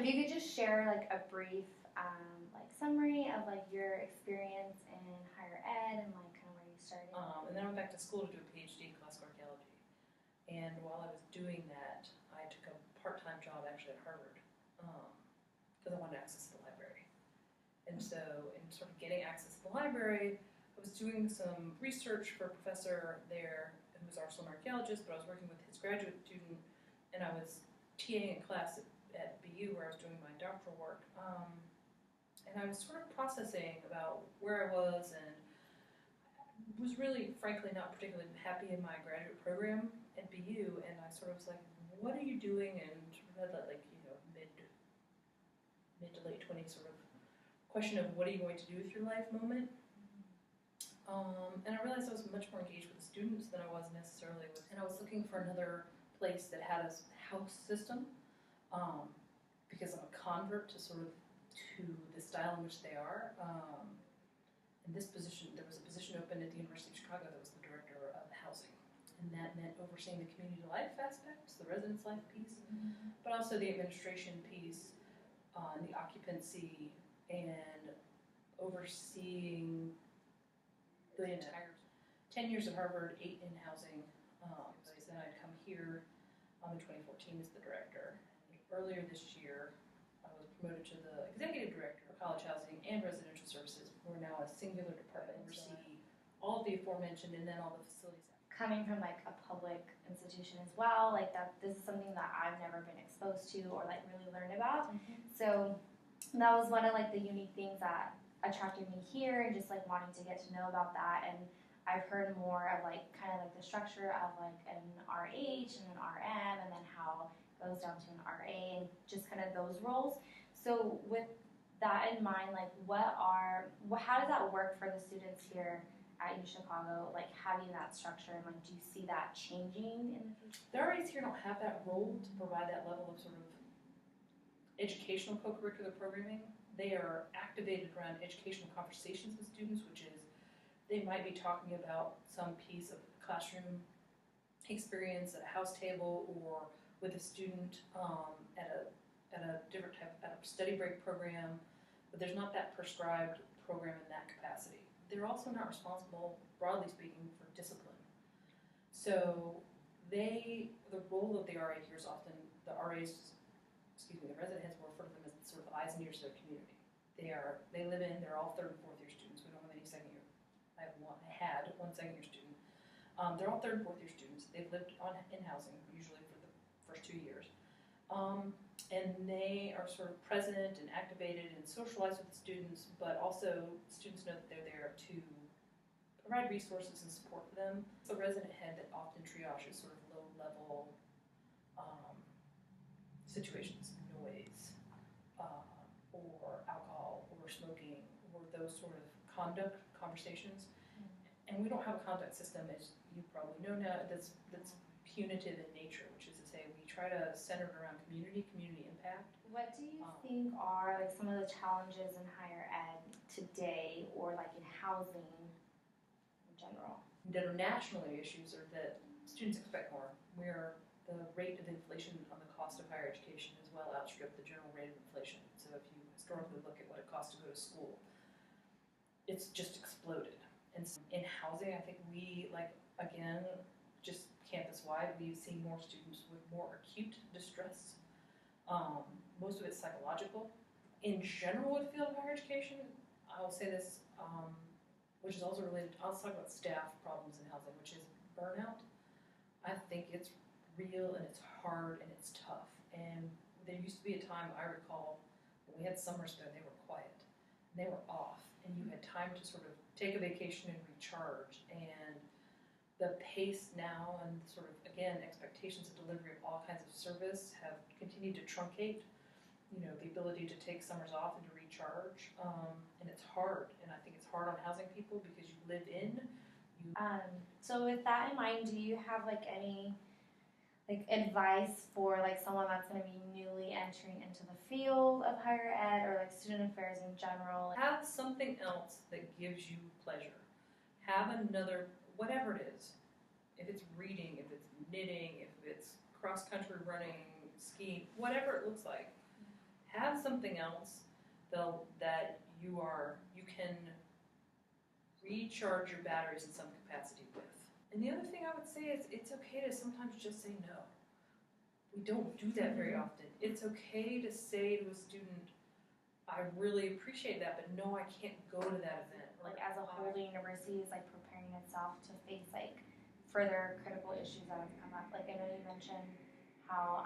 if you could just share like a brief like summary of like your experience in higher ed and like kind of where you started. And then I went back to school to do a PhD in classical archaeology. And while I was doing that, I took a part-time job actually at Harvard because I wanted access to the library. And so in sort of getting access to the library, I was doing some research for a professor there who was also an archaeologist, but I was working with his graduate student, and I was TAing a class at BU where I was doing my doctoral work. And I was sort of processing about where I was and was really, frankly, not particularly happy in my graduate program at BU, and I sort of was like, what are you doing? And sort of had that, like, you know, mid to late 20s sort of question of what are you going to do with your life moment. And I realized I was much more engaged with the students than I was necessarily with, and I was looking for another place that had a house system, because I'm a convert to the style in which they are. In this position, there was a position open at the University of Chicago that was the director of housing, and that meant overseeing the community life aspects, the residence life piece, but also the administration piece, the occupancy, and overseeing the entire 10 years at Harvard, 8 in housing. Then I'd come here in 2014 as the director. Earlier this year, I was promoted to the executive director of college housing and residential services. We're now a singular department, oversee all of the aforementioned and then all the facilities. Coming from like a public institution as well, like that, this is something that I've never been exposed to or like really learned about. So that was one of like the unique things that attracted me here, and just like wanting to get to know about that. And I've heard more of like kind of like the structure of like an RH and an RM, and then how it goes down to an RA, and just kind of those roles. So with that in mind, like how does that work for the students here at UChicago, like having that structure, and like do you see that changing in the future? The RAs here don't have that role to provide that level of sort of educational co-curricular programming. They are activated around educational conversations with students, which is they might be talking about some piece of classroom experience at a house table or with a student at a different type of study break program, but there's not that prescribed program in that capacity. They're also not responsible, broadly speaking, for discipline. So the role of the RA here is often the resident heads will refer to them as sort of the eyes and ears of their community. They live in, they're all 3rd and 4th year students. We don't have any 2nd year. I had one 2nd year student. They're all 3rd and 4th year students. They've lived in housing, usually for the first 2 years. And they are sort of present and activated and socialize with the students, but also students know that they're there to provide resources and support for them. It's a resident head that often triages sort of low-level situations, noise, or alcohol, or smoking, or those sort of conversations. And we don't have a conduct system, as you probably know now, that's punitive in nature, which is to say we try to center it around community impact. What do you think are like some of the challenges in higher ed today, or like in housing in general? That are nationally issues are that students expect more. The rate of inflation on the cost of higher education has well outstripped the general rate of inflation. So if you historically look at what it costs to go to school, it's just exploded. And so in housing, I think we, like, again, just campus-wide, we've seen more students with more acute distress. Most of it's psychological. In general with the field of higher education, I will say this, which is also related, I'll talk about staff problems in housing, which is burnout. I think it's real and it's hard and it's tough. And there used to be a time, I recall, when we had summers there, they were quiet. And they were off. And you had time to sort of take a vacation and recharge. And the pace now and sort of, again, expectations of delivery of all kinds of service have continued to truncate, the ability to take summers off and to recharge. And it's hard. And I think it's hard on housing people because you live in. So with that in mind, do you have like any advice for like someone that's going to be newly entering into the field of higher ed, or like student affairs in general? Have something else that gives you pleasure. Have another, whatever it is. If it's reading, if it's knitting, if it's cross-country running, skiing, whatever it looks like. have something else that you can recharge your batteries in some capacity with. And the other thing I would say is it's okay to sometimes just say no. We don't do that very often. It's okay to say to a student, I really appreciate that, but no, I can't go to that event. Like as a whole, the university is like preparing itself to face like further critical issues that have come up. Like I know you mentioned how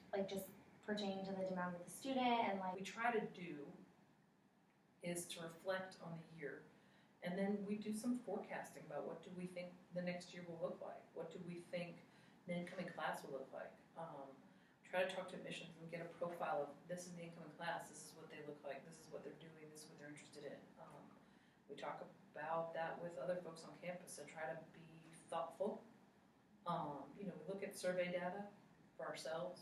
like just pertaining to the demand of the student and like we try to do is to reflect on the year. And then we do some forecasting about what do we think the next year will look like? What do we think the incoming class will look like? Try to talk to admissions and get a profile of this is the incoming class, this is what they look like, this is what they're doing, this is what they're interested in. We talk about that with other folks on campus and try to be thoughtful. We look at survey data for ourselves.